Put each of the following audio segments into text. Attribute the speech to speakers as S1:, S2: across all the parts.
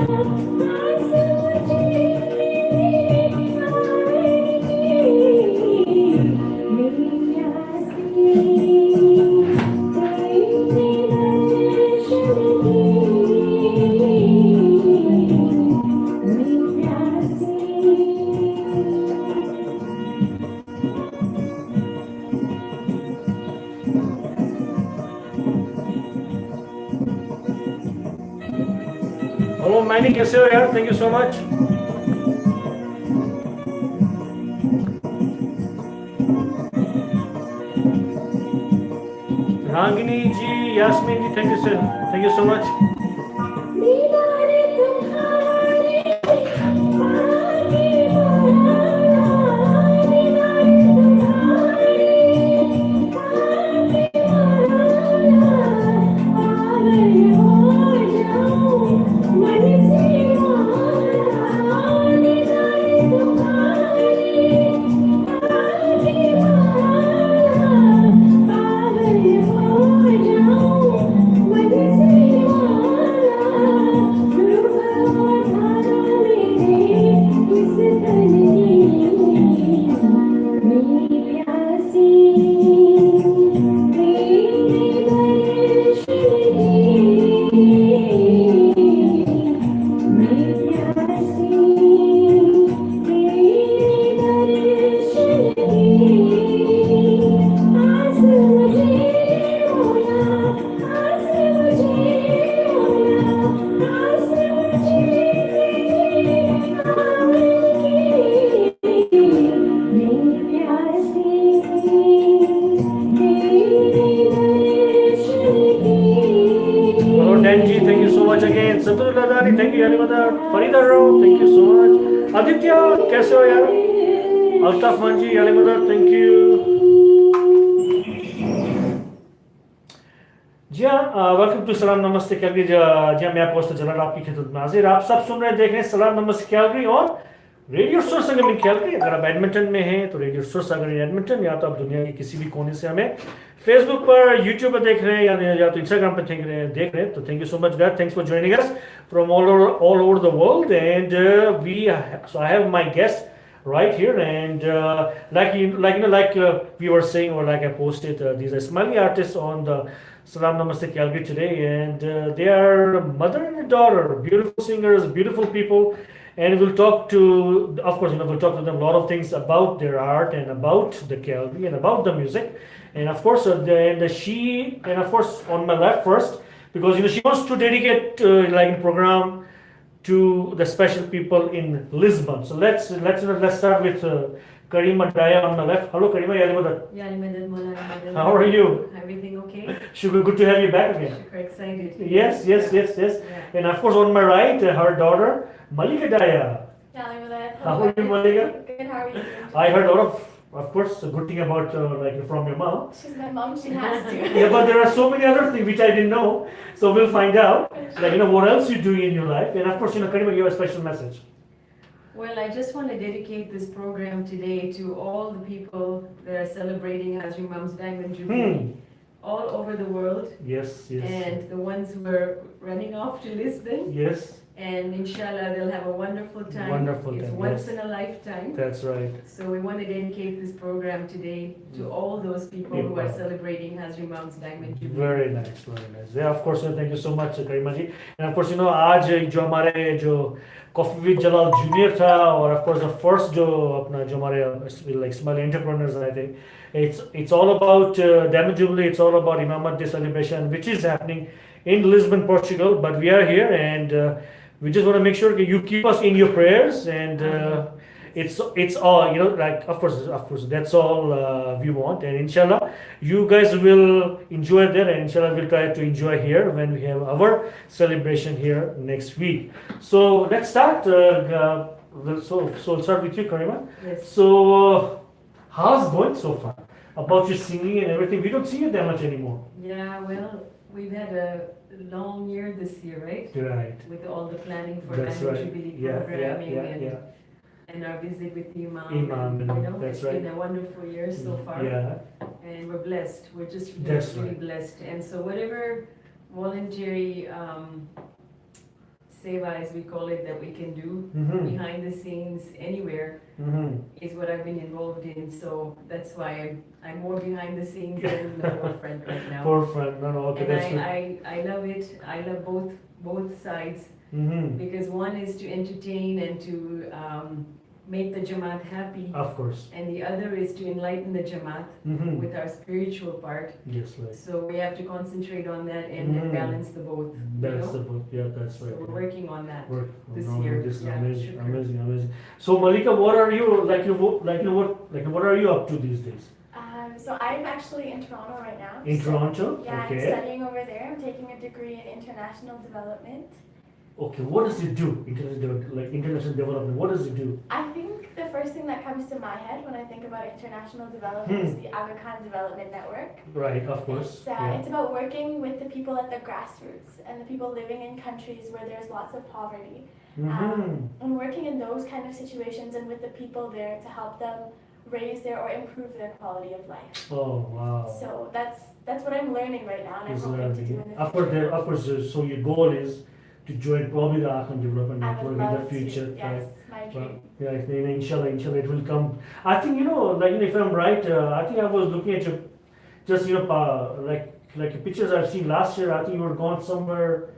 S1: Hello many, कैसे हो यार? Thank you so much. Ragini ji, Yasmin ji, thank you so much. Thank you, Yalimada. Farida Rao, thank you so much. Aditya, कैसे हो यार? Altaf Manji, Yalimada, thank you. जी हाँ, welcome to सलाम नमस्ते कैलगरी। जी हाँ, मैं आपका होस्ट जलाल आपकी खिदमत में हाजिर। आप सब सुन रहे देख रहे हैं सलाम नमस्ते कैलगरी और रेडियो सोर्स अगर में कैलगरी। अगर आप एडमिंटन में हैं तो रेडियो सोर्स अगर एडमिंटन, या तो आप दुनिया के किसी भी कोने से हमें फेसबुक पर, यूट्यूब पर देख रहे हैं, या तो इंस्टाग्राम पर देख रहे हैं तो thank you so much guys, thanks for joining us from all over the world. And we so I have my guest right here, and we were saying, or like I posted, these are Ismaili artists on the Salaam Namaste Calgary today, and they are mother and daughter, beautiful singers, beautiful people, and we'll talk to, of course, we'll talk to them a lot of things about their art and about the Calgary and about the music, and of course, and of course, on my left first, because she wants to dedicate like a program to the special people in Lisbon. So let's start with Karima Daya on my left. Hello, Karima. How are you?
S2: Everything okay?
S1: Sugar, good to have you back again.
S2: Super excited.
S1: Yes.
S2: Yeah.
S1: And of course, on my right, her daughter Malika Daya. How are you, Malika?
S2: Good, how are you?
S1: I heard a lot of course, a good thing about like from your mom.
S2: She's my mom, she has to.
S1: Yeah, but there are so many other things which I didn't know. So we'll find out. Like what else you do in your life, and of course, Karima, you have a special message.
S2: Well, I just want to dedicate this program today to all the people that are celebrating Hazri Mom's Diamond Jubilee all over the world.
S1: Yes.
S2: And the ones who are running off to Lisbon.
S1: Yes.
S2: And inshallah, they'll have a wonderful time. It's once in a lifetime.
S1: That's right.
S2: So we want to dedicate this program today to all those people who are celebrating Hazri Mom's Diamond Jubilee.
S1: Very nice. Yeah, of course, thank you so much, Karima ji. And of course, आज जो हमारे जो coffee with Jalal junior था, और of course the first जो हमारे like small entrepreneurs आए थे, it's all about Diamond Jubilee. It's all about Imamat Day celebration, which is happening in Lisbon, Portugal. But we are here, and we just want to make sure that you keep us in your prayers, and it's all like of course that's all we want, and inshallah you guys will enjoy there, and inshallah we'll try to enjoy here when we have our celebration here next week. So let's start. So I'll start with you, Karima.
S2: Yes.
S1: So how's it going so far about your singing and everything? We don't see you that much anymore.
S2: Yeah, well, we've had a long year this year, right?
S1: Right.
S2: With all the planning for
S1: That's
S2: Diamond
S1: right.
S2: Jubilee programming and our visit with the Imam.
S1: And, that's
S2: it's
S1: right.
S2: been a wonderful year so far.
S1: Yeah.
S2: And we're blessed. We're just really
S1: That's right.
S2: blessed. And so whatever voluntary seva, as we call it, that we can do behind the scenes anywhere is what I've been involved in. So that's why I'm more behind the scenes than in the forefront right now.
S1: Forefront, no, okay,
S2: And
S1: that's good.
S2: I love it. I love both sides because one is to entertain and to make the Jamaat happy,
S1: Of course.
S2: and the other is to enlighten the Jamaat with our spiritual part.
S1: Yes, right.
S2: So we have to concentrate on that and balance the both.
S1: That's the book. Yeah, that's right.
S2: So we're working on that
S1: Work.
S2: this
S1: No,
S2: year.
S1: this is
S2: Yeah,
S1: amazing,
S2: shukran.
S1: amazing, amazing. So Malika, what are you what are you up to these days?
S3: So I'm actually in Toronto right now.
S1: In
S3: So,
S1: Toronto?
S3: yeah,
S1: Okay.
S3: I'm studying over there. I'm taking a degree in international development.
S1: Okay, what does it do? International development. What does it do?
S3: I think the first thing that comes to my head when I think about international development is the Aga Khan Development Network.
S1: Right, of course.
S3: It's about working with the people at the grassroots and the people living in countries where there's lots of poverty. And working in those kind of situations and with the people there to help them raise their or improve their quality of life.
S1: Oh wow.
S3: So that's what I'm learning right now, and I'm hoping to do in the
S1: Of course,
S3: future.
S1: of course. So your goal is to join probably the Akan Development
S3: I
S1: Network
S3: would
S1: in the
S3: love
S1: future,
S3: to. Yes, my dream.
S1: Yeah, inshallah, it will come. I think if I'm right, I think I was looking at your, just like pictures I've seen last year. I think you were gone somewhere,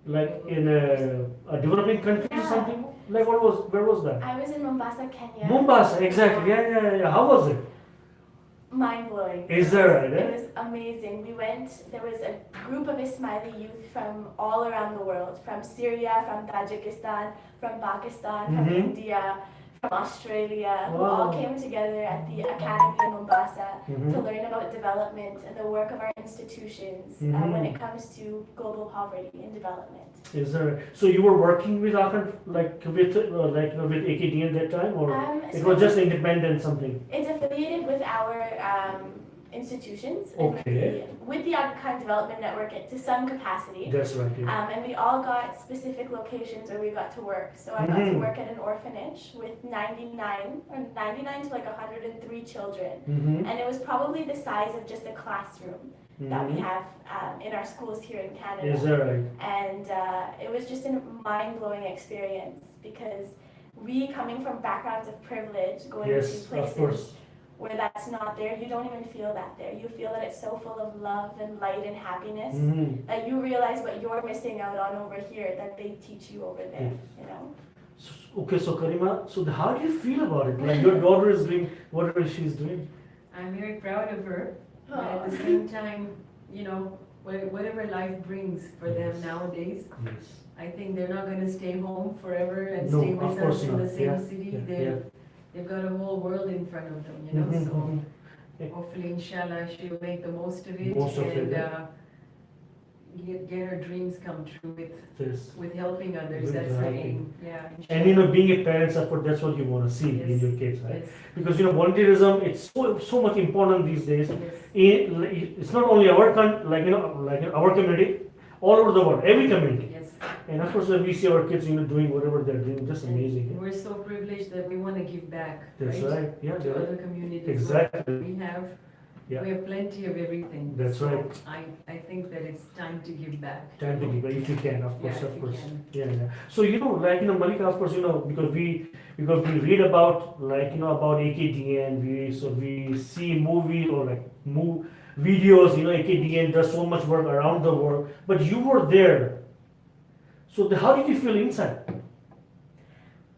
S1: like in a developing country or
S3: Yeah.
S1: something. Like where was that?
S3: I was in Mombasa, Kenya.
S1: Mombasa, exactly. Yeah. How was it?
S3: Mind blowing.
S1: Is that right?
S3: It was amazing. We went, there was a group of Ismaili youth from all around the world, from Syria, from Tajikistan, from Pakistan, from India, from Australia, who all
S1: Wow.
S3: came together at the Academy in Mombasa to
S1: Mhm.
S3: learn about development and the work of our institutions when it comes to global poverty and development.
S1: Is there? So you were working with Akan, with AKD at that time, or it
S3: So
S1: was just independent something?
S3: It's affiliated with our institutions and
S1: Okay.
S3: with the Aga Khan Development Network to some capacity.
S1: That's right. Yeah.
S3: And we all got specific locations where we got to work. So I got to work at an orphanage with 99 to like 103 children. And it was probably the size of just a classroom that we have in our schools here in Canada.
S1: Is that right?
S3: And it was just a mind-blowing experience because we, coming from backgrounds of privilege, going
S1: Yes,
S3: to
S1: of
S3: places
S1: course.
S3: where that's not there, you don't even feel that there. You feel that it's so full of love and light and happiness that you realize what you're missing out on over here that they teach you over there, you know?
S1: Okay, so Karima, how do you feel about it? Like your daughter is doing whatever she's doing.
S2: I'm very proud of her. But at the same time, whatever life brings for them nowadays,
S1: Yes.
S2: I think they're not going to stay home forever and
S1: No,
S2: stay
S1: of
S2: with
S1: course
S2: us in the
S1: not.
S2: same
S1: Yeah,
S2: city.
S1: yeah.
S2: They've got a whole world in front of them, So hopefully, inshallah, she'll make the most of it
S1: Most of it,
S2: and
S1: yeah.
S2: get her dreams come true
S1: Yes.
S2: with helping others.
S1: With
S2: That's her
S1: helping.
S2: aim. Yeah.
S1: And being a parent, of course, that's what you want to see in
S2: Yes.
S1: your kids, right?
S2: Yes.
S1: Because volunteerism, it's so much important these days.
S2: Yes.
S1: It's not only our our community, all over the world, every community.
S2: Yes.
S1: And of course, when we see our kids, doing whatever they're doing, just amazing.
S2: And we're so privileged that we want to give back.
S1: That's right. Yeah,
S2: To
S1: you're right.
S2: other communities.
S1: Exactly.
S2: We have
S1: Yeah.
S2: We have plenty of everything.
S1: That's
S2: So
S1: right.
S2: I think that it's time to give back.
S1: Time to give, if you can, of course,
S2: Yeah,
S1: of
S2: if you
S1: course.
S2: can.
S1: Yeah. So Malika, of course, because we read about about AKDN, we see movie or videos, AKDN does so much work around the world, but you were there. So how did you feel inside?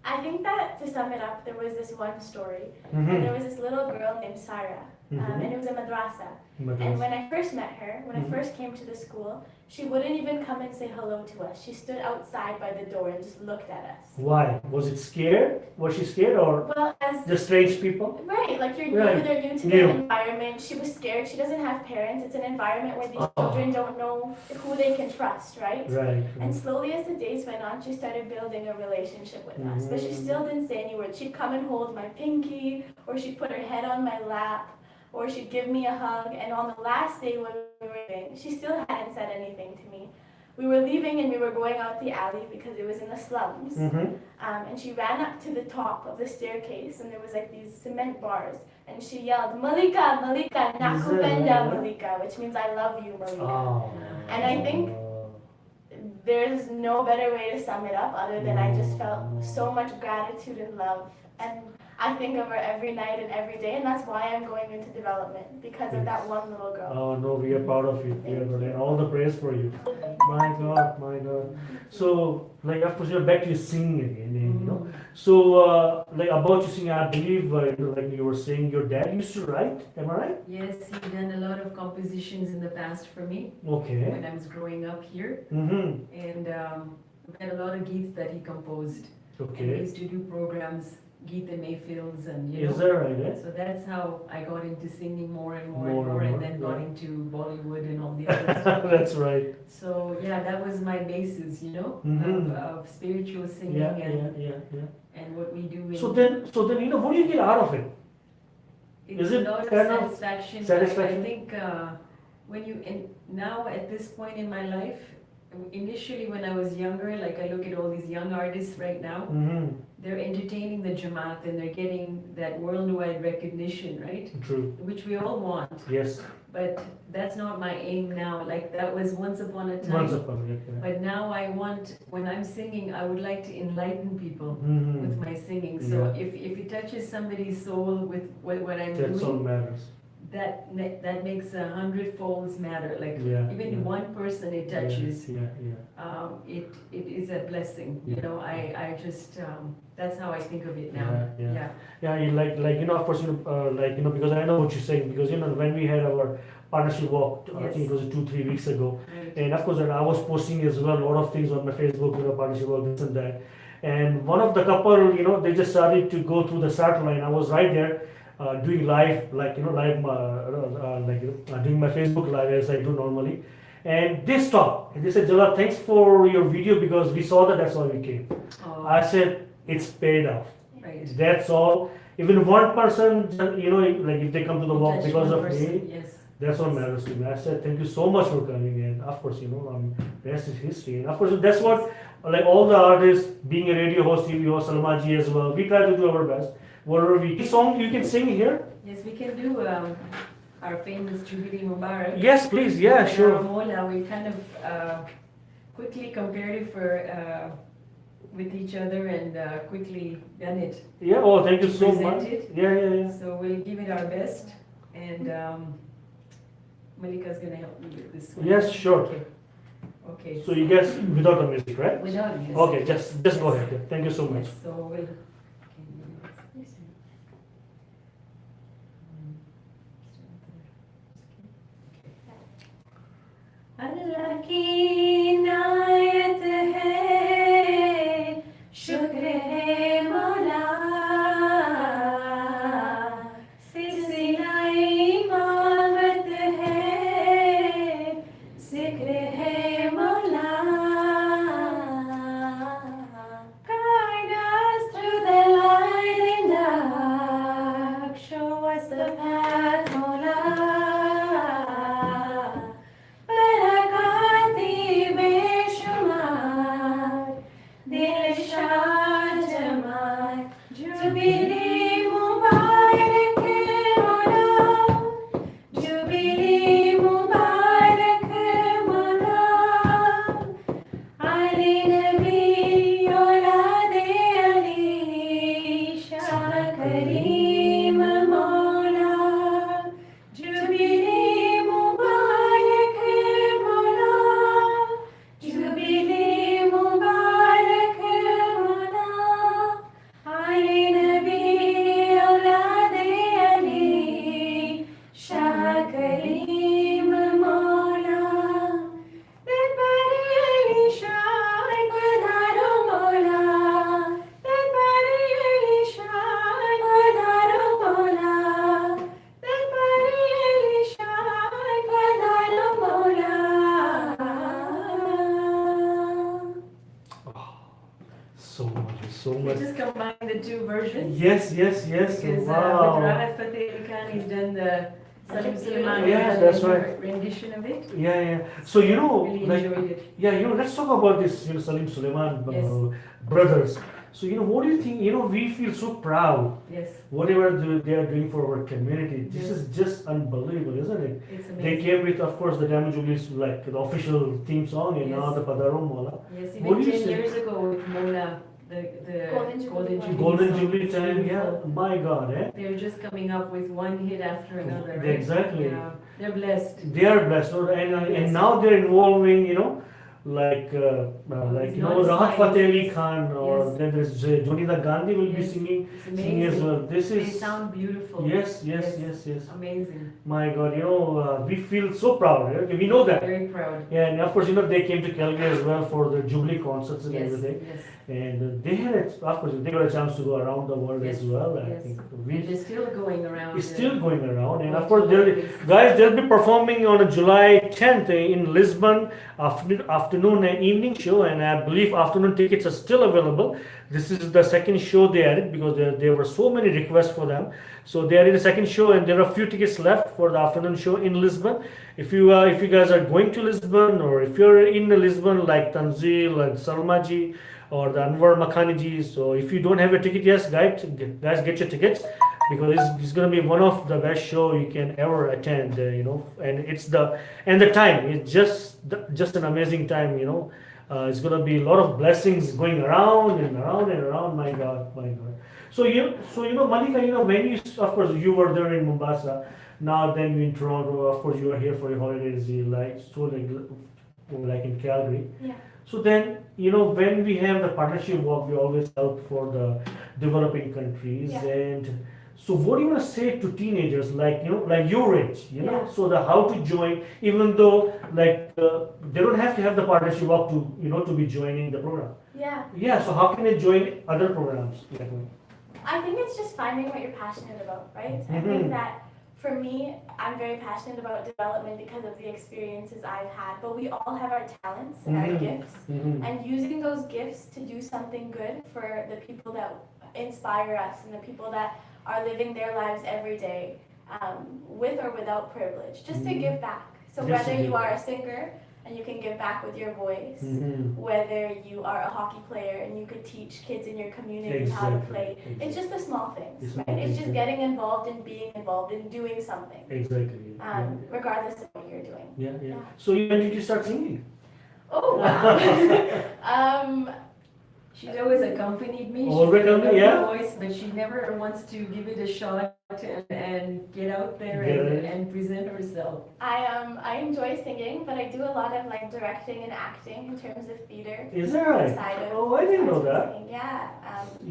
S3: I think that to sum it up, there was this one story, and there was this little girl named Sarah, and it was a madrasa. And when I first met her, when I first came to the school, she wouldn't even come and say hello to us. She stood outside by the door and just looked at us.
S1: Why? Was it scared? Was she scared, or
S3: Well, as
S1: the strange people?
S3: right, like you're
S1: Right.
S3: new, they're new to
S1: New.
S3: the environment. She was scared. She doesn't have parents. It's an environment where these children don't know who they can trust, right?
S1: Right.
S3: And slowly as the days went on, she started building a relationship with us. But she still didn't say any words. She'd come and hold my pinky, or she'd put her head on my lap, or she'd give me a hug. And on the last day when we were leaving, she still hadn't said anything to me. We were leaving and we were going out the alley because it was in the slums. And she ran up to the top of the staircase, and there was these cement bars. And she yelled, Malika, Malika, nakupenda Malika, which means I love you, Malika.
S1: Oh.
S3: And I think there's no better way to sum it up other than I just felt so much gratitude and love. And I think of her every night and every day, and that's why I'm going into development, because of that one little girl.
S1: Oh no, we are proud of you. We are proud, and all the praise for you. My God, my God. So, like, of course, you're back to your singing again, you know. So, like, about you singing, I believe, like you were saying, your dad used to write. Am I right?
S2: Yes, he done a lot of compositions in the past for me
S1: Okay.
S2: when I was growing up here.
S1: Mm-hmm.
S2: And we had a lot of geets that he composed. And we
S1: Okay.
S2: used to do programs, Geet and Mayfields, and
S1: Is that right? Eh?
S2: So that's how I got into singing more and more,
S1: More
S2: and more,
S1: and
S2: and
S1: more,
S2: then got
S1: yeah.
S2: into Bollywood and all the other stuff.
S1: That's right.
S2: So yeah, that was my basis, you know,
S1: Mhm.
S2: of spiritual singing
S1: Yeah,
S2: and,
S1: yeah.
S2: and what we do. In,
S1: So then, you know, what do you get out of it?
S2: it's
S1: is it
S2: a lot of
S1: kind of
S2: satisfaction.
S1: satisfaction?
S2: I think when you now at this point in my life, initially when I was younger, like I look at all these young artists right now,
S1: Mm-hmm.
S2: they're entertaining the Jamaat and they're getting that worldwide recognition, right?
S1: True.
S2: Which we all want.
S1: Yes.
S2: But that's not my aim now. Like that was once upon a time.
S1: Once upon a time.
S2: But now I want, when I'm singing, I would like to enlighten people with
S1: Mm-hmm.
S2: my singing. So
S1: Yeah.
S2: if it touches somebody's soul with what I'm
S1: That's all
S2: doing,
S1: matters.
S2: that makes 100 folds matter. Like
S1: Yeah.
S2: even
S1: yeah.
S2: one person it touches,
S1: Yeah.
S2: it is a blessing. You
S1: Yeah.
S2: know, I just, that's how I think of it now.
S1: Yeah. Yeah, you know, of course, you know, like, you know, because I know what you're saying, because, you know, when we had our partnership walk, I think it was 2-3 weeks ago,
S2: Right.
S1: and of course, I was posting as well a lot of things on my Facebook, you know, partnership walk, this and that, and one of the couple, you know, they just started to go through the start line. I was right there, doing live, like, you know, doing my Facebook live as I do normally, and they stopped, and they said, Jala, thanks for your video, because we saw that's why we came.
S2: Oh,
S1: I said, it's paid off.
S2: right.
S1: That's all. Even one person, you know, like if they come to the walk
S2: Touch
S1: because
S2: one
S1: of
S2: person,
S1: me,
S2: yes.
S1: that's what matters to me. I said, thank you so much for coming in. Of course, you know, rest is history. And of course, that's what, like all the artists, being a radio host, TV host, Salamaji as well, we try to do our best. Whatever we, this song you can sing here?
S2: Yes, we can do our famous Jubilee Mubarak.
S1: Yes, please. Yeah, sure.
S2: Mola, we kind of quickly compared it with each other and quickly done it.
S1: Yeah, oh, thank you so
S2: Present
S1: much.
S2: it.
S1: Yeah.
S2: So we'll give it our best, and Malika's gonna help me with this one.
S1: Yes, sure.
S2: Okay.
S1: So you guys, without the music, right?
S2: Without music.
S1: Okay, just go ahead. Yeah. Thank you so much.
S2: Yes, so we'll.
S3: अल्लाह की इनायत है, शुक्र है मौला, सिलसिला इमामत है, जिक्र है मौला. Guide us through the light and dark, show us the path, Mawla.
S1: So
S2: We
S1: much.
S2: just combine the two versions.
S1: Yes.
S2: Because with
S1: Wow.
S2: Rahat Fateh Ali Khan, he's done the Salim Suleiman
S1: Yeah, that's right.
S2: rendition of it.
S1: Yeah. So you know,
S2: Really
S1: like,
S2: enjoyed it.
S1: yeah, you know, let's talk about this, you know, Salim Suleiman
S2: Yes.
S1: brothers. So, what do you think? We feel so proud
S2: Yes,
S1: whatever they are doing for our community. This
S2: Yes.
S1: is just unbelievable, isn't it?
S2: it's
S1: They
S2: amazing.
S1: came with, of course, the Diamond Jubilees, like the official theme song, and now
S2: Yes.
S1: the Padarom Mola.
S2: Yes,
S1: What
S2: even
S1: do you
S2: 10
S1: say?
S2: years ago with Mona, the
S3: Golden Jubilee one.
S1: Golden
S2: song,
S1: Jubilee
S2: it's
S1: time,
S2: beautiful.
S1: yeah. My God, eh?
S2: They're just coming up with one hit after another, right?
S1: Exactly.
S2: Yeah, they're blessed.
S1: They are blessed, and
S2: Yes.
S1: now they're involving, like
S2: it's
S1: Rahat
S2: non-stop.
S1: Fateh Ali Khan, or
S2: Yes.
S1: then there's Jonida Gandhi will be
S2: Yes.
S1: singing,
S2: It's
S1: singing as
S2: amazing.
S1: well. This
S2: They
S1: is
S2: sound beautiful.
S1: yes.
S2: Amazing.
S1: My God, we feel so proud. Okay? We know that.
S2: Very proud.
S1: Yeah, and of course, they came to Calgary as well for the Jubilee concerts and
S2: Yes,
S1: everything.
S2: yes.
S1: And they had, of course, they got a chance to go around the world
S2: Yes,
S1: as well. I
S2: yes.
S1: think
S2: And they're still going around.
S1: it's still going around, and of
S2: Going
S1: course,
S2: to all
S1: they'll be performing on July 10th in Lisbon, afternoon and evening show, and I believe afternoon tickets are still available. This is the second show they added because there were so many requests for them. So they added a second show, and there are a few tickets left for the afternoon show in Lisbon. If you guys are going to Lisbon, or if you're in Lisbon like Tanzil and Salmaji or the Anwar Makhaniji, so if you don't have a ticket, yes, guys get your tickets, because it's going to be one of the best show you can ever attend, and the time is just an amazing time, it's going to be a lot of blessings going around and around and around. My God, my God. So Malika, when of course you were there in Mombasa, now then you in Toronto, of course you are here for your holidays, like in Calgary.
S3: Yeah.
S1: So then, when we have the partnership work, we always help for the developing countries.
S3: Yeah.
S1: And so what do you want to say to teenagers like your age,
S3: Yeah.
S1: so the how to join, even though they don't have to have the partnership work to be joining the program.
S3: Yeah.
S1: Yeah, so how can they join other programs?
S3: I think it's just finding what you're passionate about, right? I
S1: Mhm.
S3: think that for me, I'm very passionate about development because of the experiences I've had, but we all have our talents and our
S1: Mhm.
S3: gifts, and using those gifts to do something good for the people that inspire us and the people that are living their lives every day, with or without privilege, just to
S1: Mhm.
S3: give back. So
S1: Just to
S3: whether
S1: give
S3: you are a
S1: back.
S3: singer and you can give back with your voice,
S1: Mhm.
S3: whether you are a hockey player and you could teach kids in your community how to play. It's just the small things,
S1: It's
S3: right?
S1: small
S3: It's
S1: things,
S3: just
S1: yeah.
S3: getting involved and being involved and doing something,
S1: Exactly.
S3: regardless of what you're doing.
S1: Yeah. So when did you start singing?
S3: Oh wow!
S2: She's always accompanied me.
S1: Always
S2: She's got a
S1: accompanied,
S2: lovely
S1: yeah.
S2: voice, but she never wants to give it a shot and get out there
S1: Get
S2: and,
S1: it.
S2: and present herself.
S3: I enjoy singing, but I do a lot of like directing and acting in terms of theater.
S1: Is that right?
S3: Aside of-
S1: Oh, I didn't know
S3: aside from
S1: that.
S3: singing. Yeah.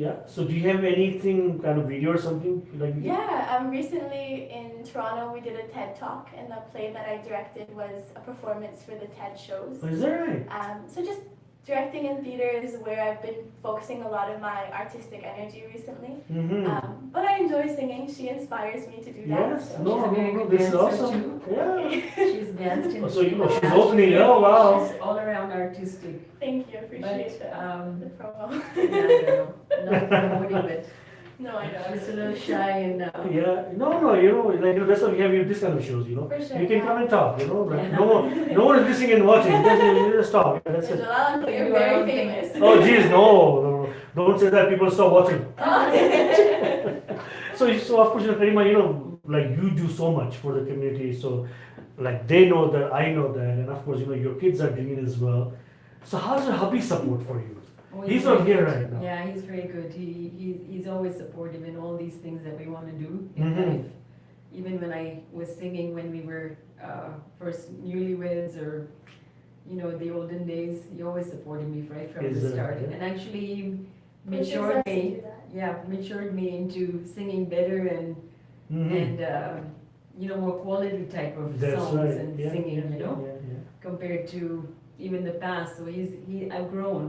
S1: Yeah. So do you have anything kind of video or something like?
S3: Yeah, recently in Toronto we did a TED Talk, and the play that I directed was a performance for the TED shows.
S1: Oh, is that right?
S3: So just directing in theater is where I've been focusing a lot of my artistic energy recently.
S1: Mm-hmm.
S3: But I enjoy singing. She inspires me to do that.
S1: Yes.
S3: So.
S1: No,
S2: She's a very
S1: no,
S2: good
S1: this is
S2: dancer
S1: awesome.
S2: too.
S1: Yeah.
S2: She's danced in.
S1: So she's opening. Oh wow.
S2: She's all around artistic.
S3: Thank you. Appreciate
S2: But,
S3: the promo.
S2: Yeah, I don't know. Not promoting, but
S3: No, I know.
S2: she's a little shy and.
S1: Yeah. No. That's why we have this kind of shows.
S3: For sure.
S1: You can
S3: yeah.
S1: come and talk. Like,
S2: Yeah.
S1: no one is listening and watching. Just talk. Yeah, that's it.
S3: Jalal, you're
S2: You are
S3: very
S2: on thing.
S3: famous.
S1: Oh geez, no. Don't say that. People stop watching. So of course, Karima, like you do so much for the community. So like they know that, I know that, and of course, your kids are doing it as well. So how's your hubby support for you?
S2: Oh,
S1: He's
S2: very
S1: not here
S2: good.
S1: right now.
S2: Yeah, he's very good. He's always supportive in all these things that we want to do in
S1: Mhm.
S2: life. Even when I was singing when we were first newlyweds, or the olden days, he always supported me right from
S1: Is
S2: the
S1: that
S2: start,
S1: right?
S2: and actually
S3: Pushes us
S2: matured
S3: to
S2: me.
S3: do that.
S2: Yeah, matured me into singing better and
S1: Mhm.
S2: more quality type of
S1: That's
S2: songs
S1: right.
S2: and
S1: Yeah,
S2: singing,
S1: yeah,
S2: compared to even the past. So I've grown,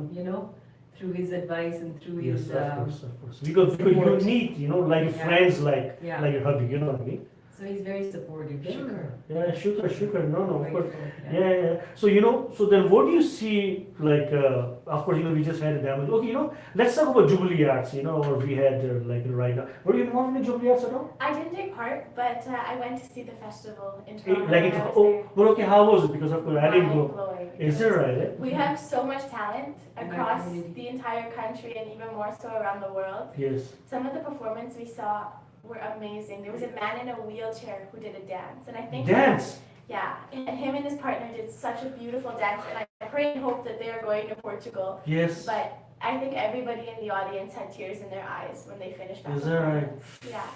S2: through his advice and through
S1: Yes,
S2: his
S1: of course. Because you
S2: support.
S1: need, like
S2: Yeah.
S1: friends like
S2: Yeah.
S1: your hubby. You know what I mean?
S2: So he's very supportive. Shukr.
S1: Yeah, shukr. No, of course.
S2: Grateful,
S1: Yeah. So so then what do you see? Like, of course, we just had a damage. Okay, let's talk about Jubilee Arts. Or we had right now. Were you involved in the Jubilee Arts at all?
S3: I didn't take part, but I went to see the festival in
S1: Like,
S3: Toronto. when I was there.
S1: but okay, how was it? Because of course I didn't go.
S3: Mind-blowing.
S1: Is it right? Eh?
S3: We have so much talent
S2: In my
S3: across
S2: community.
S3: the entire country and even more so around the world.
S1: Yes.
S3: Some of the performances we saw were amazing. There was a man in a wheelchair who did a dance, and I think
S1: Dance.
S3: yeah, and him and his partner did such a beautiful dance, and I pray and hope that they are going to Portugal.
S1: Yes.
S3: But I think everybody in the audience had tears in their eyes when they finished that
S1: Is that right?
S3: performance. Yeah.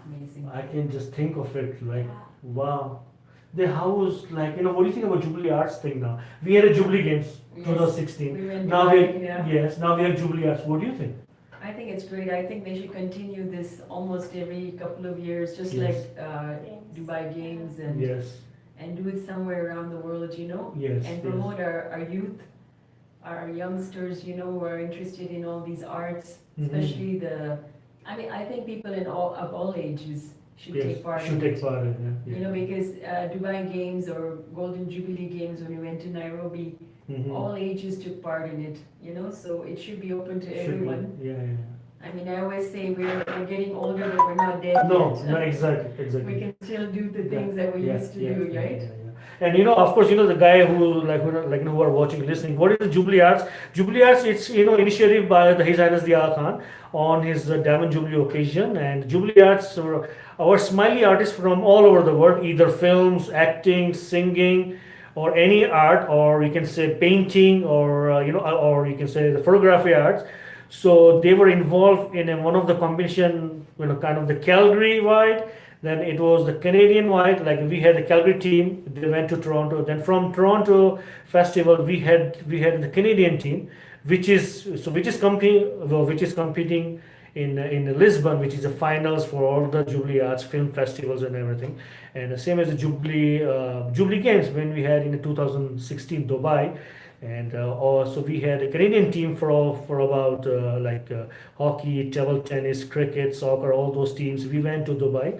S2: Amazing.
S1: I can just think of it like,
S3: Yeah.
S1: wow. The house, like, what do you think about Jubilee Arts thing now? We had a Jubilee Games,
S2: Yes.
S1: 2016.
S2: We went
S1: Now
S2: Dubai, yeah.
S1: yes, now we have Jubilee Arts. What do you think?
S2: I think it's great. I think they should continue this almost every couple of years, just
S1: Yes.
S2: like
S3: Games.
S2: Dubai Games
S1: Yes,
S2: and do it somewhere around the world,
S1: yes,
S2: and promote our youth, our youngsters, who are interested in all these arts,
S1: Mhm.
S2: especially I think people of all ages should
S1: yes.
S2: take part
S1: Should
S2: in
S1: take
S2: it.
S1: part in it. Yeah.
S2: Because Dubai Games or Golden Jubilee Games when we went to Nairobi,
S1: Mhm.
S2: all ages took part in it, so it should be open to
S1: Should be.
S2: everyone.
S1: Yeah.
S2: I mean, I always say we're getting older, but we're not dead
S1: No,
S2: yet.
S1: no, exactly.
S2: We can still do the things that we used to do, right?
S1: Yeah. And of course, the guy who are watching, listening. What is Jubilee Arts? Jubilee Arts, it's initiative by His Highness the Aga Khan on his Diamond Jubilee occasion, and Jubilee Arts are our Ismaili artists from all over the world, either films, acting, singing, or any art, or you can say painting, or or you can say the photography arts. So they were involved in one of the competition, kind of the Calgary wide. Then it was the Canadian wide, like we had the Calgary team. They went to Toronto. Then from Toronto festival, we had the Canadian team, which is competing in Lisbon, which is the finals for all the Jubilee Arts film festivals and everything. And the same as the Jubilee Games when we had in 2016 Dubai. And also we had a Canadian team for about hockey, table tennis, cricket, soccer, all those teams. We went to Dubai,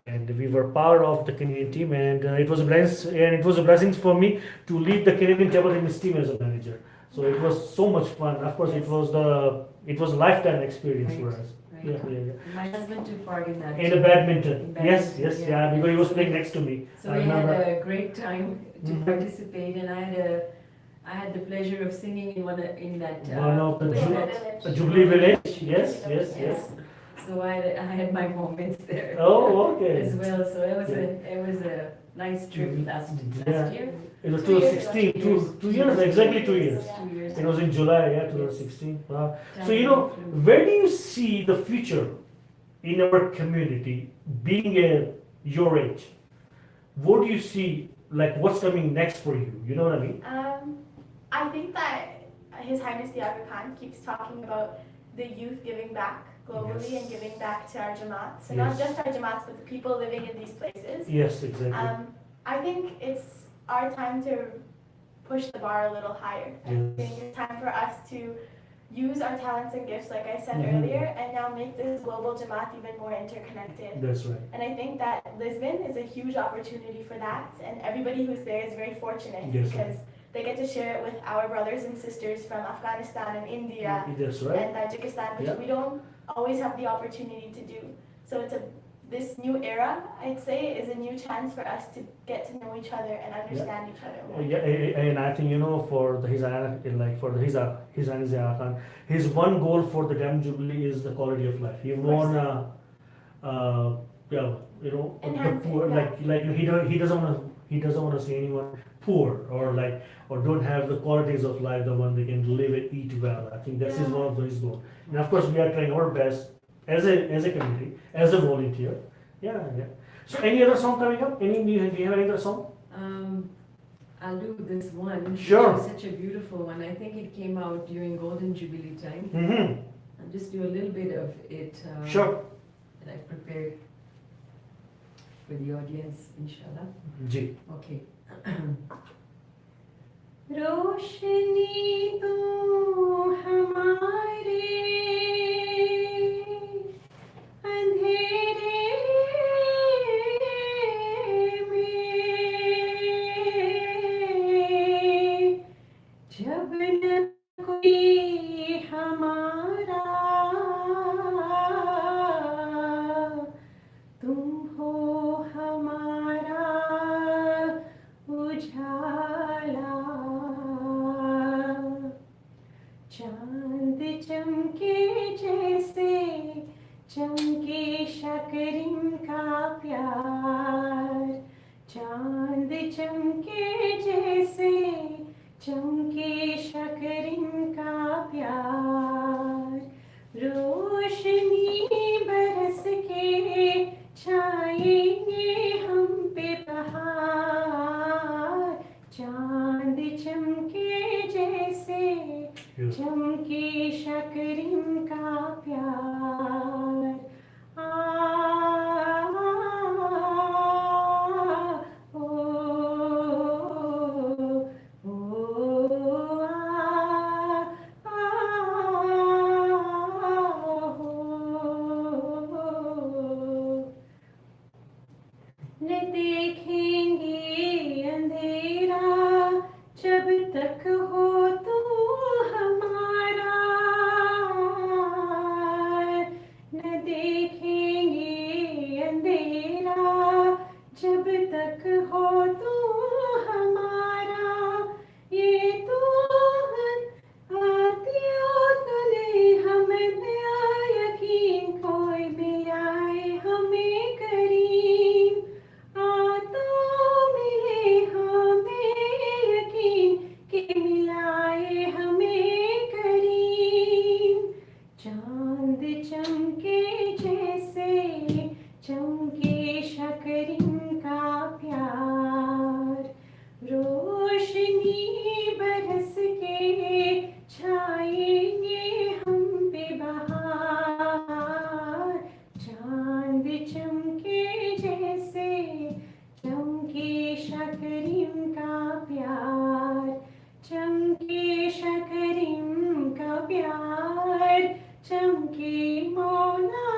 S1: and we were part of the Canadian team, and it was a blessing for me to lead the Canadian table tennis team as a manager. So it was so much fun. Of course, it was a lifetime experience for us.
S2: Right.
S1: Yeah.
S2: My husband took part in that.
S1: In the
S2: too.
S1: badminton.
S2: In
S1: Yes,
S2: badminton,
S1: yeah, because he was playing next to me.
S2: So
S1: I
S2: we had
S1: remember.
S2: a great time to
S1: Mhm.
S2: participate, and I had the pleasure of singing in that.
S1: One of the
S3: Village.
S1: Jubilee Village. Yes.
S2: So I had my moments there.
S1: Oh, okay.
S2: As well, so it was a nice trip last
S1: Yeah.
S2: year.
S1: It was
S3: 2 years
S1: 2016. 2 years, exactly 2 years.
S2: 2 years.
S1: It was in July, 2016. Wow. So
S2: Time flew.
S1: where do you see the future in our community being your age? What do you see? Like what's coming next for you? You know what I mean?
S3: I think that His Highness the Aga Khan keeps talking about the youth giving back globally
S1: Yes.
S3: and giving back to our jamaats. And
S1: Yes.
S3: not just our jamaats, but the people living in these places.
S1: Yes, exactly.
S3: I think it's our time to push the bar a little higher. I
S1: Yes.
S3: think it's time for us to use our talents and gifts, like I said
S1: Mhm.
S3: earlier, and now make this global jamaat even more interconnected.
S1: That's right.
S3: And I think that Lisbon is a huge opportunity for that, and everybody who's there is very fortunate
S1: Yes.
S3: because they get to share it with our brothers and sisters from Afghanistan and India
S1: That's right.
S3: and Tajikistan, which
S1: Yeah.
S3: we don't always have the opportunity to do. So this new era, I'd say, is a new chance for us to get to know each other and understand each other more.
S1: And I think for His Highness the Aga Khan, his one goal for the Diamond Jubilee is the quality of life. He wanna, the
S3: Enhance it,
S1: poor,
S3: yeah.
S1: he doesn't wanna see anyone poor or don't have the qualities of life, the one they can live and eat well. I think this is
S3: Yeah.
S1: one of his goals. And of course, we are trying our best as a community, as a volunteer. Yeah. So any other song coming up? Do you have any other song?
S2: I'll do this one.
S1: Sure.
S2: Which is such a beautiful one. I think it came out during Golden Jubilee time.
S1: Mm-hmm.
S2: I'll just do a little bit of it.
S1: Sure.
S2: That I prepared for the audience, inshallah.
S1: Ji.
S2: Okay. रोशनी तो हमारे अंधेरे
S3: चमके जैसे चमके शकरिम का प्यार चांद चमके जैसे चमके शकरिम का प्यार रोशनी बरस के छाएंगे हम पे बहार चांद चमके जैसे चमके शकरिम का प्यार आ ओ ओ न देखेंगे अंधेरा जब तक हो तू हमारा न देखेंगे अंधेरा जब तक हो तू हमारा ये तो आतियों तले हम नया यकीन कोई मिलाए हमें करीब तो मिले हमें यकीन कि मिलाए हमें करीब चांद चमके जैसे चमके शकरिम का प्यार रोशनी बरस के छाएंगे हम पे बहार चांद चमके जैसे चमके शकरिम का प्यार चमके शकरिम का प्यार चमके मौला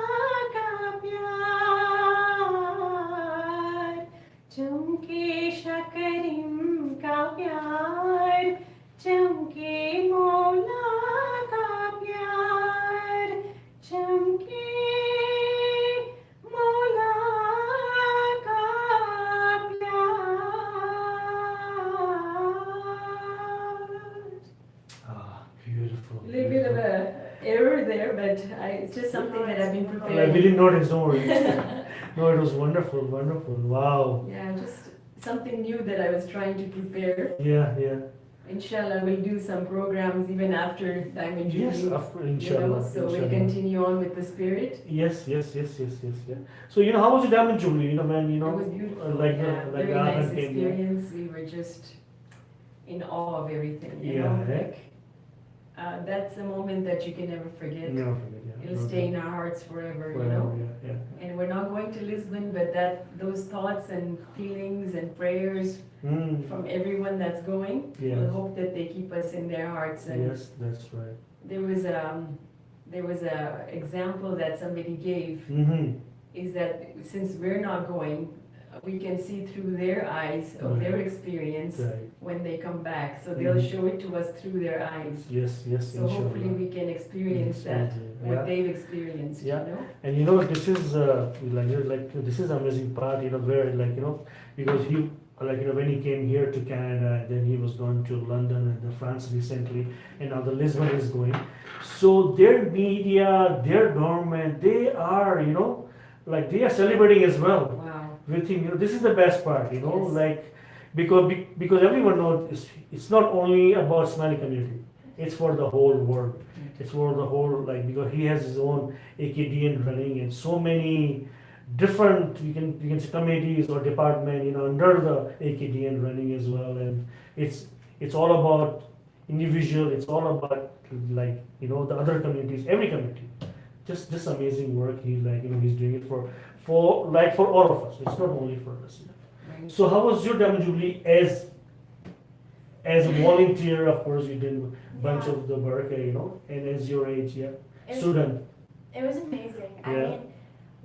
S3: का प्यार चमके शकरिम का प्यार चमके मौला का प्यार चमके मौला का
S1: Ah, beautiful.
S2: A little bit of a error there, but it's just something that I've been
S1: I
S2: preparing.
S1: really noticed, don't worry. No, it was wonderful, wonderful. Wow.
S2: Yeah, just something new that I was trying to prepare.
S1: Yeah, yeah.
S2: Inshallah, we'll do some programs even after Diamond Jubilee.
S1: Yes, after,
S2: You know,
S1: inshallah.
S2: so we'll
S1: inshallah.
S2: continue on with the spirit.
S1: Yes, yes, yes, yes, yes, yeah. So, how was your Diamond Jubilee? When,
S2: It was beautiful.
S1: like,
S2: Yeah,
S1: like
S2: very
S1: Arthur
S2: nice
S1: came, yeah.
S2: experience. We were just in awe of everything. You
S1: Yeah,
S2: know,
S1: heck.
S2: that's a moment that you can never forget.
S1: Never forget, yeah.
S2: It'll
S1: No
S2: stay in
S1: doubt.
S2: our hearts forever. You
S1: Forever,
S2: know.
S1: yeah, yeah.
S2: And we're not going to Lisbon, but those thoughts and feelings and prayers
S1: Mm.
S2: from everyone that's going,
S1: Yes.
S2: we'll hope that they keep us in their hearts. And
S1: Yes, that's right.
S2: there was a example that somebody gave,
S1: Mm-hmm.
S2: is that since we're not going, we can see through their eyes of their experience
S1: Right.
S2: when they come back. So they'll
S1: Mhm.
S2: show it to us through their eyes.
S1: Yes, yes,
S2: So hopefully
S1: inshallah.
S2: we can experience that,
S1: Absolutely,
S2: what
S1: yeah.
S2: they've experienced,
S1: Yeah.
S2: you know?
S1: And this is this is amazing part, where because he when he came here to Canada, then he was going to London and then France recently, and now the Lisbon is going. So their media, their government, they are they are celebrating as well
S2: Wow.
S1: with him. This is the best part,
S2: Yes.
S1: like because everyone knows it's not only about Somali community, it's for the whole world. It's for the whole, because he has his own AKDN running and so many different you can say committees or department under the AKDN running as well, and it's all about individual. It's all about the other communities, every community. Just amazing work. He's doing it for all of us. It's not only for us.
S2: Right.
S1: So how was your Diamond Jubilee as a volunteer? Of course, you did a bunch
S3: Yeah.
S1: of the work, and as your age, yeah,
S3: It was,
S1: student,
S3: it was amazing. I
S1: Yeah.
S3: mean,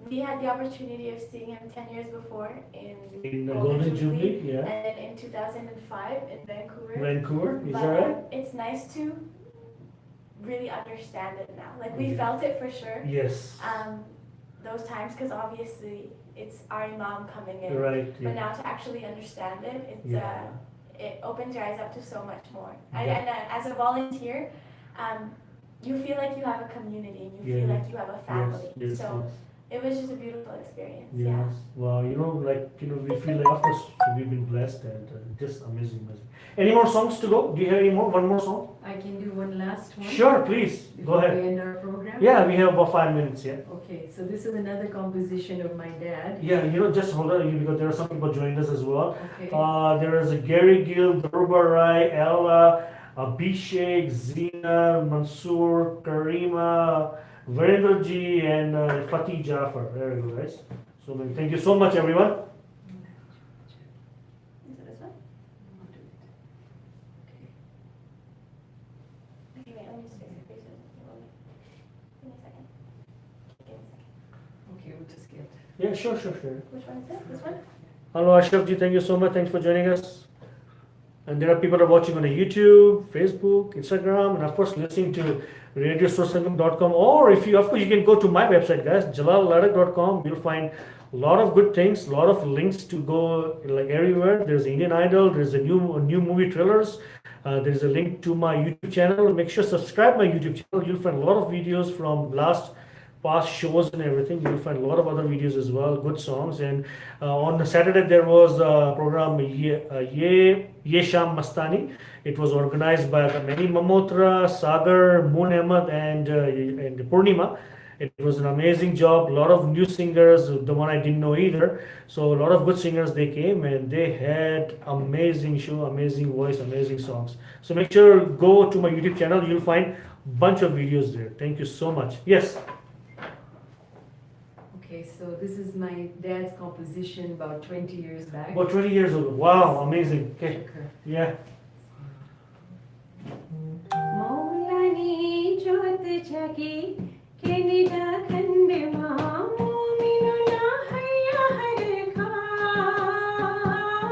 S3: we had the opportunity of seeing him 10 years before in
S1: in the Golden Jubilee, yeah,
S3: and then in 2005 in Vancouver.
S1: Vancouver, is
S3: But
S1: that right?
S3: it's nice to really understand it now. Like we
S1: Yeah.
S3: felt it for sure.
S1: Yes,
S3: Those times, because obviously it's our imam coming in.
S1: right,
S3: But
S1: yeah,
S3: now to actually understand it,
S1: yeah,
S3: it opens your eyes up to so much more.
S1: Yeah.
S3: As a volunteer, you feel like you have a community and you
S1: Yeah.
S3: feel like you have a family.
S1: Yes,
S3: So
S1: yes.
S3: it was just a beautiful experience.
S1: Yes.
S3: Yeah.
S1: Wow. We feel like, of course, we've been blessed and just amazing, amazing. Any more songs to go? Do you have any more? One more song?
S2: I can do one last one.
S1: Sure, please. Go
S2: Before
S1: ahead.
S2: we end our program.
S1: Yeah, we have about 5 minutes. Yeah.
S2: Okay, so this is another composition of my dad.
S1: Yeah. Just hold on because there are some people joined us as well.
S2: Okay.
S1: There is a Gary Gill, Dhruba Rai, Ella, Abhishek, Zina, Mansoor, Karima, Virendra Ji, and Fatih Jafar. There you go, guys. So thank you so much, everyone.
S3: Is it this one? Okay, wait, let me just fix it. Give me a second. Give me a second.
S2: Okay, we'll just get.
S1: Yeah, sure.
S3: Which one is it? This one?
S1: Hello, Ashraf Ji. Thank you so much. Thanks for joining us. And there are people that are watching on YouTube, Facebook, Instagram, and of course listening to radiosourcesangam.com. Or if you, of course, you can go to my website, guys, jalalladak.com. You'll find a lot of good things, a lot of links to go like everywhere. There's Indian Idol. There's a new movie trailers. There's a link to my YouTube channel. Make sure subscribe my YouTube channel. You'll find a lot of videos from past shows and everything. You'll find a lot of other videos as well, good songs. And on the Saturday there was a program Ye Sham Mastani. It was organized by Mani Mamotra, Sagar, Moon Ahmed, and Purnima. It was an amazing job. A lot of new singers, the one I didn't know either. So a lot of good singers, they came and they had amazing show, amazing voice, amazing songs. So make sure go to my YouTube channel. You'll find bunch of videos there. Thank you so much. Yes.
S2: Okay, so this is my dad's composition about 20 years back.
S1: About 20 years ago. Wow, amazing. Okay.
S2: Shukr.
S1: Yeah.
S2: Maulani jot jagi kenida khande maamina hayya har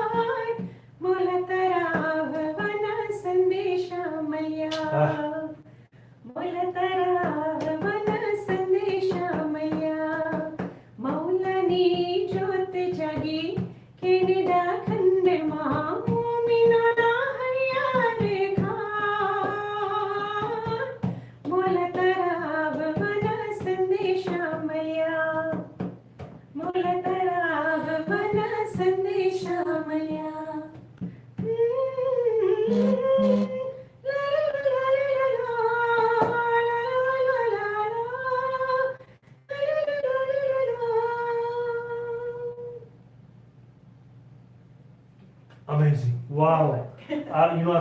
S2: khay bola tarav vana sandesha maya bola tarav vana sandesha maya Maulani jot jagi kenida khande maamina hayya har Mola tarab vana sandesha maya Mola tarab vana sandesha maya La la la la la la la la
S1: Amazing. Wow. I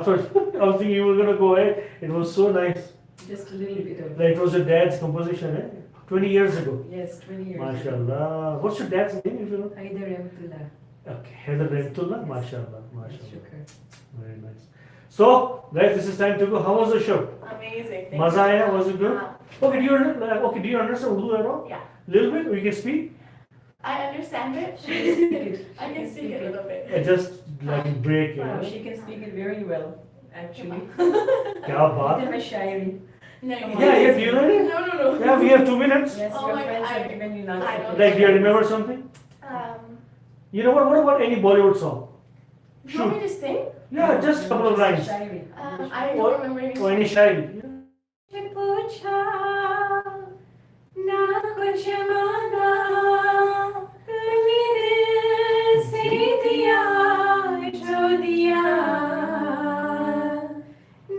S1: thought I was thinking you were gonna go ahead. It was so nice.
S2: Just a little bit of
S1: Like it was your dad's composition, eh? 20 years ago.
S2: yes, 20 years.
S1: MashaAllah. What's your dad's name, if you know?
S2: Haider Amtullah.
S1: Okay, Heather Remtullah.
S2: Yes.
S1: MashaAllah. MashaAllah.
S2: Shukr.
S1: Very nice. So, guys, this is time to go. How was the show?
S3: Amazing. Thank
S1: Maza
S3: you.
S1: aaya? Was it good? Okay, do you understand Urdu at all?
S3: Yeah.
S1: Little bit? Or you can speak?
S3: I understand it.
S2: She can speak it.
S3: I can speak it a little bit.
S1: Just like break, you
S2: Wow,
S1: know.
S2: she can speak it very well, actually.
S1: Kya baat
S2: Even
S1: hai?
S2: my shairi.
S3: No,
S2: Come
S3: you
S2: on.
S1: Yeah, do you know it?
S3: No.
S1: Yeah, we have 2 minutes.
S2: Yes,
S3: Oh
S2: your
S3: my
S2: friends
S3: God,
S2: have given you lots
S3: I
S2: of
S3: don't-
S1: Like, do you remember something?
S3: Um,
S1: You know what? What about any Bollywood song?
S3: you want me to sing?
S1: Yeah, just a couple of lines.
S2: Shairi.
S3: I don't remember any.
S1: Or any shairi.
S2: पूछा ना कुछ मांगा तूने दिल से दिया जो दिया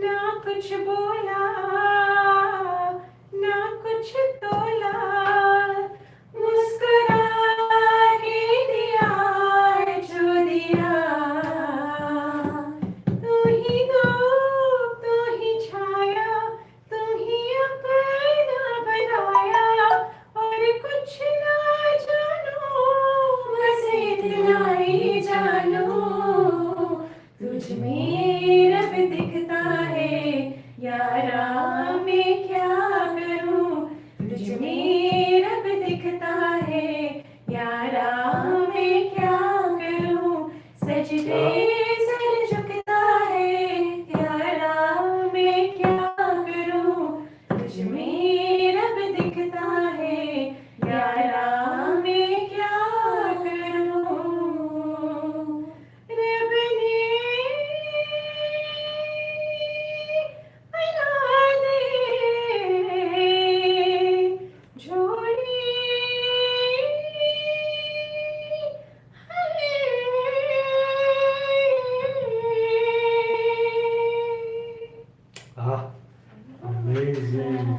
S2: ना कुछ बोला ना कुछ तोला मुस्कुरा के दिया जो दिया तू ही धूप तू ही छाया तू ही अपना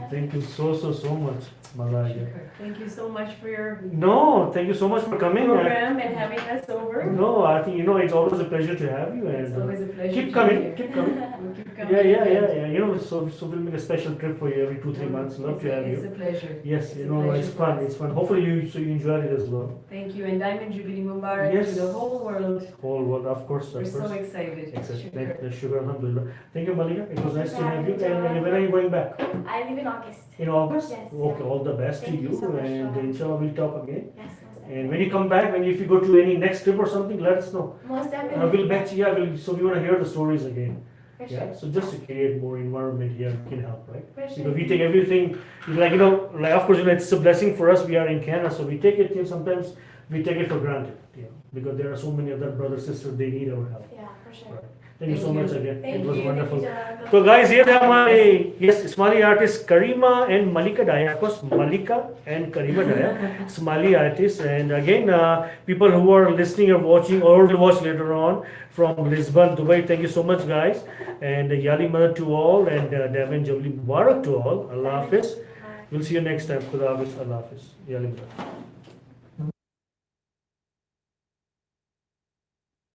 S1: Thank you so much, Malaya.
S2: Thank you so much for your
S1: No, thank you so much for coming.
S2: program and having us over.
S1: No, I think it's always a pleasure to have you,
S2: It's
S1: and
S2: always a pleasure.
S1: keep
S2: to
S1: coming,
S2: be here.
S1: keep coming.
S2: We'll keep coming.
S1: Yeah. So we'll make a special trip for you every 2-3 months. Love to have
S2: It's
S1: you.
S2: a pleasure.
S1: Yes,
S2: It's a pleasure
S1: it's
S2: for
S1: fun.
S2: us.
S1: It's fun. Hopefully you enjoyed it as well.
S2: Thank you, and Diamond Jubilee Mubarak
S1: Yes.
S2: to the whole world.
S1: Whole world, of course,
S2: We're
S1: of
S2: so
S1: course.
S2: excited.
S1: Thank Sugar, alhamdulillah. Thank you, Malika. It was
S3: Thank
S1: nice
S3: you
S1: to
S3: for
S1: have you.
S3: having me,
S1: And
S3: John.
S1: when are you going back?
S3: I leave in August.
S1: In August?
S3: Yes.
S1: Okay, all the best
S3: Thank
S1: to
S3: you
S1: you.
S3: so much,
S1: And
S3: John.
S1: inshallah, we'll talk again.
S3: Yes, most
S1: And
S3: definitely.
S1: when you come back, if you go to any next trip or something, let us know.
S3: Most definitely.
S1: We'll bet you, so we want to hear the stories again.
S3: For
S1: Yeah,
S3: sure.
S1: so just to create more environment here, we can help, right?
S3: For sure.
S1: Because we take everything, of course, it's a blessing for us. We are in Canada, so we take it, sometimes we take it for granted, because there are so many other brothers, sisters, they need our help.
S3: Yeah, for sure.
S1: Right. Thank you so
S2: Thank
S1: much
S2: you.
S1: again.
S3: Thank
S1: It was
S3: you.
S1: wonderful.
S3: Thank you,
S1: So
S3: John.
S1: guys, here are my Ismaili artists Karima and Malika Daya. Of course, Malika and Karima Daya, Ismaili artists. And again, people who are listening or watching or will watch later on from Lisbon, Dubai, thank you so much, guys. And Yali Mother to all, and Devin Jabli Mubarak to all. Allah Hafiz. We'll see you next time. Khuda Hafiz. Allah Hafiz. Yali Mother.